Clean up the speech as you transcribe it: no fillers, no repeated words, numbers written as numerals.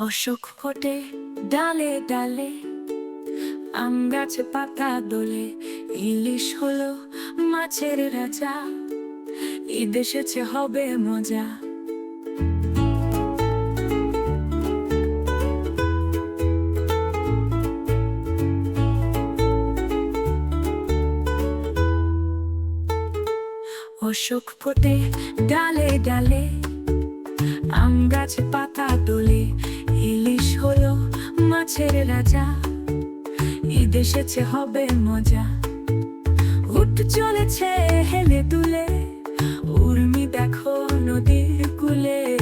অশোক ফোটে ডালে ডালে, আম গাছে পাতা দোলে। ইলিশ হলো মাছের রাজা, ঈদ এসেছে হবে মজা। অশোক ফোটে ডালে ডালে, আম গাছে পাতা দোলে। ইলিশ হলো মাছের রাজা, ঈদ এসেছে হবে মজা। উঠ চলেছে হেলে দুলে, উর্মি দেখো নদীর কূলে।